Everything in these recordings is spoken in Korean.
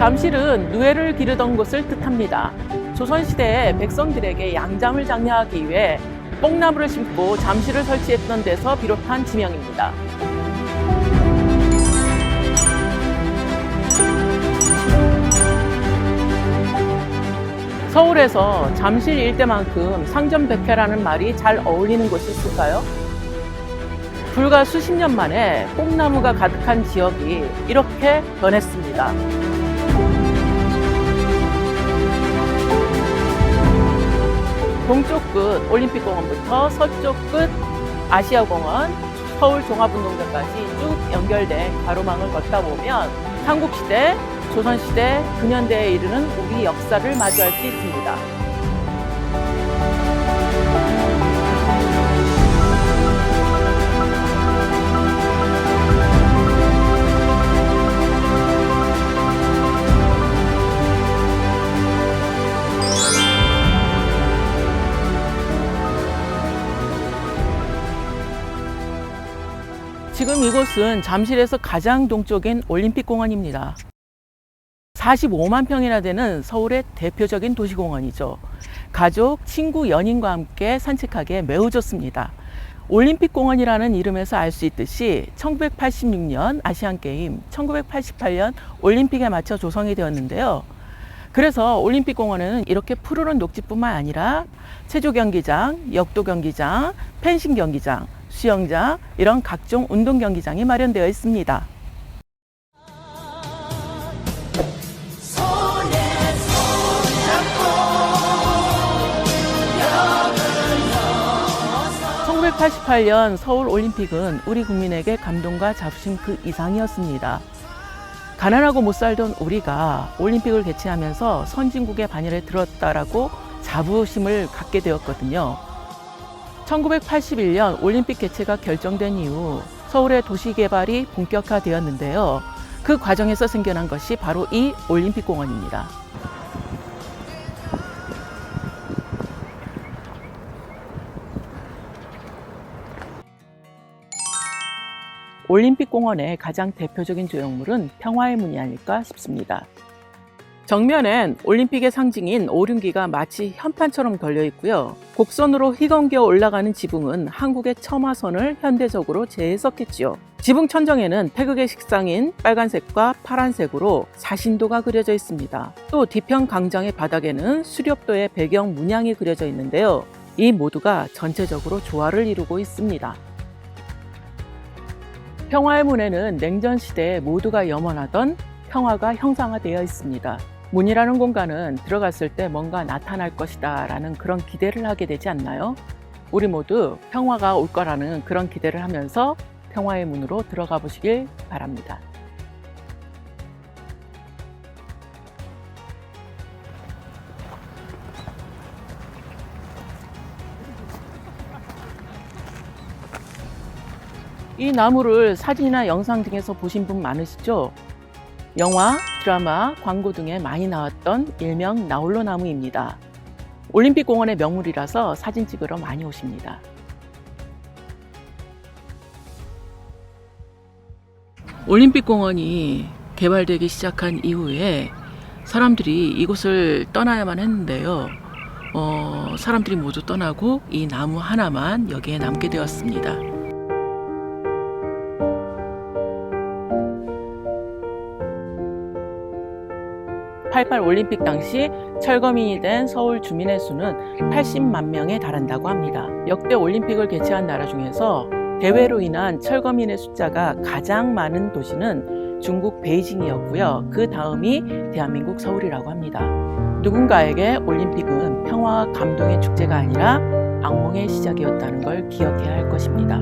잠실은 누에를 기르던 곳을 뜻합니다. 조선시대에 백성들에게 양잠을 장려하기 위해 뽕나무를 심고 잠실을 설치했던 데서 비롯한 지명입니다. 서울에서 잠실 일대만큼 상점백회라는 말이 잘 어울리는 곳이 있을까요? 불과 수십 년 만에 뽕나무가 가득한 지역이 이렇게 변했습니다. 동쪽 끝 올림픽공원부터 서쪽 끝 아시아공원, 서울종합운동장까지 쭉 연결된 가로망을 걷다 보면 삼국시대, 조선시대, 근현대에 이르는 우리 역사를 마주할 수 있습니다. 지금 이곳은 잠실에서 가장 동쪽인 올림픽공원입니다. 45만 평이나 되는 서울의 대표적인 도시공원이죠. 가족, 친구, 연인과 함께 산책하기에 매우 좋습니다. 올림픽공원이라는 이름에서 알 수 있듯이 1986년 아시안게임, 1988년 올림픽에 맞춰 조성이 되었는데요. 그래서 올림픽공원에는 이렇게 푸르른 녹지뿐만 아니라 체조경기장, 역도경기장, 펜싱경기장, 수영장, 이런 각종 운동경기장이 마련되어 있습니다. (1988년) 서울올림픽은 우리 국민에게 감동과 자부심 그 이상이었습니다. 가난하고 못 살던 우리가 올림픽을 개최하면서 선진국의 반열에 들었다라고 자부심을 갖게 되었거든요. 1981년 올림픽 개최가 결정된 이후 서울의 도시개발이 본격화되었는데요. 그 과정에서 생겨난 것이 바로 이 올림픽공원입니다. 올림픽공원의 가장 대표적인 조형물은 평화의 문이 아닐까 싶습니다. 정면엔 올림픽의 상징인 오륜기가 마치 현판처럼 걸려 있고요. 곡선으로 휘감겨 올라가는 지붕은 한국의 첨화선을 현대적으로 재해석했지요. 지붕 천정에는 태극의 색상인 빨간색과 파란색으로 사신도가 그려져 있습니다. 또 뒤편 광장의 바닥에는 수렵도의 배경 문양이 그려져 있는데요. 이 모두가 전체적으로 조화를 이루고 있습니다. 평화의 문에는 냉전 시대에 모두가 염원하던 평화가 형상화되어 있습니다. 문이라는 공간은 들어갔을 때 뭔가 나타날 것이다 라는 그런 기대를 하게 되지 않나요? 우리 모두 평화가 올 거라는 그런 기대를 하면서 평화의 문으로 들어가 보시길 바랍니다. 이 나무를 사진이나 영상 등에서 보신 분 많으시죠? 영화, 드라마, 광고 등에 많이 나왔던 일명 나홀로 나무입니다. 올림픽공원의 명물이라서 사진 찍으러 많이 오십니다. 올림픽공원이 개발되기 시작한 이후에 사람들이 이곳을 떠나야만 했는데요. 사람들이 모두 떠나고 이 나무 하나만 여기에 남게 되었습니다. 88 올림픽 당시 철거민이 된 서울 주민의 수는 80만 명에 달한다고 합니다. 역대 올림픽을 개최한 나라 중에서 대회로 인한 철거민의 숫자가 가장 많은 도시는 중국 베이징이었고요. 그 다음이 대한민국 서울이라고 합니다. 누군가에게 올림픽은 평화와 감동의 축제가 아니라 악몽의 시작이었다는 걸 기억해야 할 것입니다.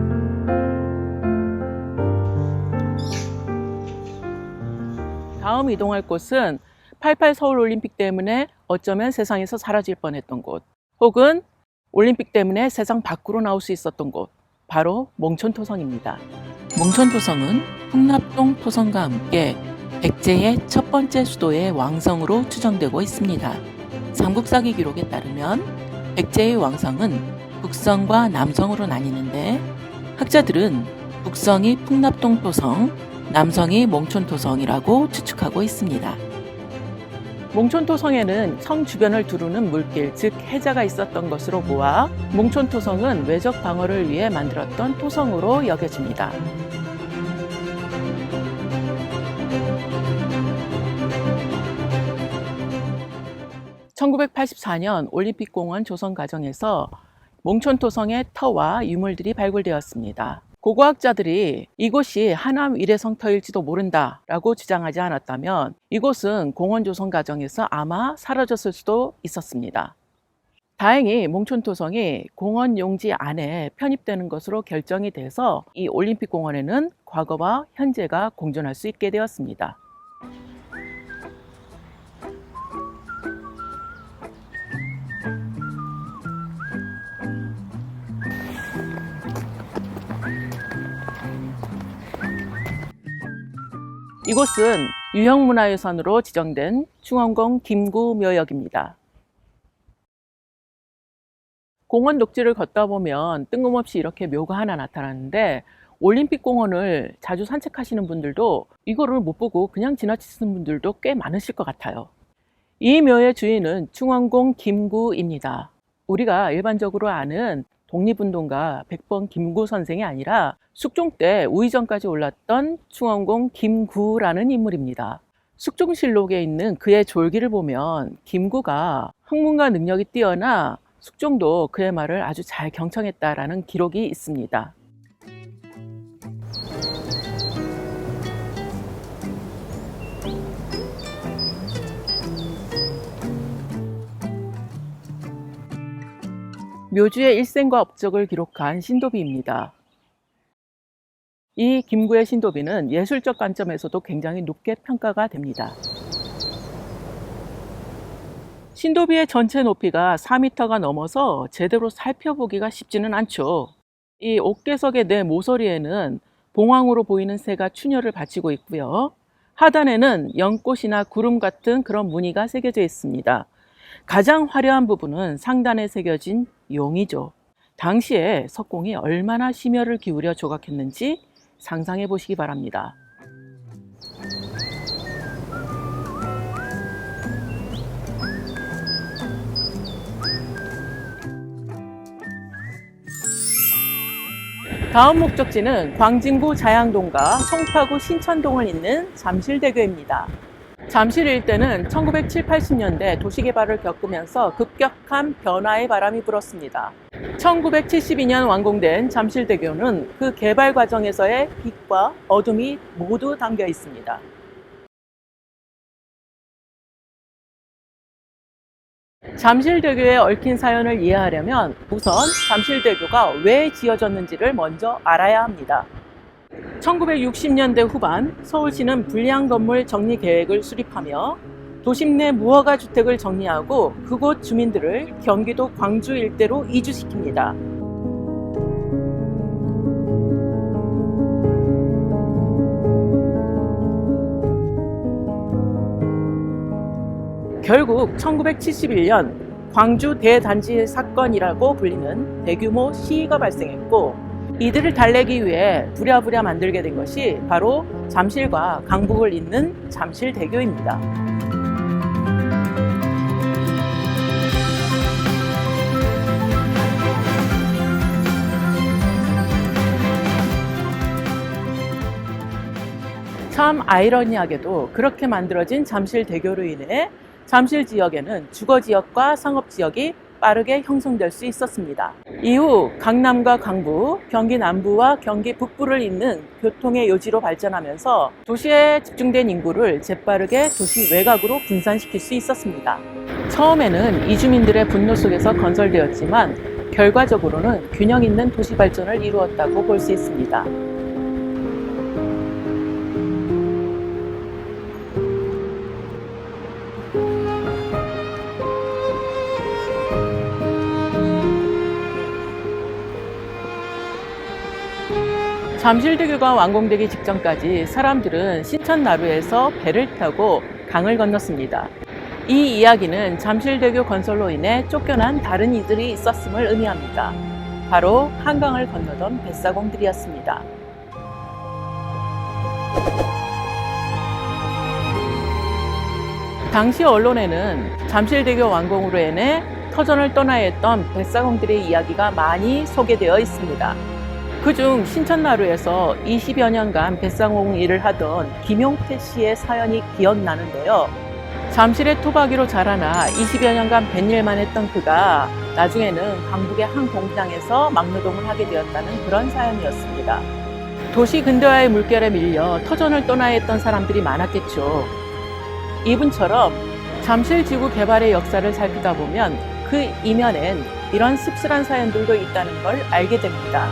다음 이동할 곳은 88 서울올림픽 때문에 어쩌면 세상에서 사라질 뻔했던 곳, 혹은 올림픽 때문에 세상 밖으로 나올 수 있었던 곳, 바로 몽촌토성입니다. 몽촌토성은 풍납동 토성과 함께 백제의 첫 번째 수도의 왕성으로 추정되고 있습니다. 삼국사기 기록에 따르면 백제의 왕성은 북성과 남성으로 나뉘는데 학자들은 북성이 풍납동 토성, 남성이 몽촌토성이라고 추측하고 있습니다. 몽촌토성에는 성 주변을 두르는 물길, 즉 해자가 있었던 것으로 보아 몽촌토성은 외적 방어를 위해 만들었던 토성으로 여겨집니다. (1984년) 올림픽공원 조성 과정에서 몽촌토성의 터와 유물들이 발굴되었습니다. 고고학자들이 이곳이 하남 위례성터일지도 모른다라고 주장하지 않았다면 이곳은 공원 조성 과정에서 아마 사라졌을 수도 있었습니다. 다행히 몽촌토성이 공원 용지 안에 편입되는 것으로 결정이 돼서 이 올림픽공원에는 과거와 현재가 공존할 수 있게 되었습니다. 이곳은 유형문화유산으로 지정된 충원공 김구묘역입니다. 공원 녹지를 걷다 보면 뜬금없이 이렇게 묘가 하나 나타나는데 올림픽공원을 자주 산책하시는 분들도 이거를 못 보고 그냥 지나치시는 분들도 꽤 많으실 것 같아요. 이 묘의 주인은 충원공 김구입니다. 우리가 일반적으로 아는 독립운동가 백번 김구 선생이 아니라 숙종 때 우의정까지 올랐던 충원공 김구라는 인물입니다. 숙종실록에 있는 그의 졸기를 보면 김구가 학문과 능력이 뛰어나 숙종도 그의 말을 아주 잘 경청했다라는 기록이 있습니다. 묘주의 일생과 업적을 기록한 신도비입니다. 이 김구의 신도비는 예술적 관점에서도 굉장히 높게 평가가 됩니다. 신도비의 전체 높이가 4m가 넘어서 제대로 살펴보기가 쉽지는 않죠. 이 옥계석의 네 모서리에는 봉황으로 보이는 새가 추녀를 바치고 있고요. 하단에는 연꽃이나 구름 같은 그런 무늬가 새겨져 있습니다. 가장 화려한 부분은 상단에 새겨진 용이죠. 당시에 석공이 얼마나 심혈을 기울여 조각했는지 상상해 보시기 바랍니다. 다음 목적지는 광진구 자양동과 송파구 신천동을 잇는 잠실대교입니다. 잠실 일대는 1970, 80년대 도시개발을 겪으면서 급격한 변화의 바람이 불었습니다. 1972년 완공된 잠실대교는 그 개발 과정에서의 빛과 어둠이 모두 담겨 있습니다. 잠실대교에 얽힌 사연을 이해하려면 우선 잠실대교가 왜 지어졌는지를 먼저 알아야 합니다. 1960년대 후반 서울시는 불량 건물 정리 계획을 수립하며 도심 내 무허가 주택을 정리하고 그곳 주민들을 경기도 광주 일대로 이주시킵니다. 결국 1971년 광주 대단지 사건이라고 불리는 대규모 시위가 발생했고 이들을 달래기 위해 부랴부랴 만들게 된 것이 바로 잠실과 강북을 잇는 잠실대교입니다. 참 아이러니하게도 그렇게 만들어진 잠실대교로 인해 잠실 지역에는 주거지역과 상업지역이 빠르게 형성될 수 있었습니다. 이후 강남과 강북, 경기 남부와 경기 북부를 잇는 교통의 요지로 발전하면서 도시에 집중된 인구를 재빠르게 도시 외곽으로 분산시킬 수 있었습니다. 처음에는 이주민들의 분노 속에서 건설되었지만 결과적으로는 균형 있는 도시 발전을 이루었다고 볼 수 있습니다. 잠실대교가 완공되기 직전까지 사람들은 신천나루에서 배를 타고 강을 건넜습니다. 이 이야기는 잠실대교 건설로 인해 쫓겨난 다른 이들이 있었음을 의미합니다. 바로 한강을 건너던 뱃사공들이었습니다. 당시 언론에는 잠실대교 완공으로 인해 터전을 떠나야 했던 뱃사공들의 이야기가 많이 소개되어 있습니다. 그중 신천나루에서 20여 년간 뱃사공 일을 하던 김용태 씨의 사연이 기억나는데요. 잠실의 토박이로 자라나 20여 년간 뱃일만 했던 그가 나중에는 강북의 한 공장에서 막노동을 하게 되었다는 그런 사연이었습니다. 도시 근대화의 물결에 밀려 터전을 떠나야 했던 사람들이 많았겠죠. 이분처럼 잠실지구 개발의 역사를 살피다 보면 그 이면엔 이런 씁쓸한 사연들도 있다는 걸 알게 됩니다.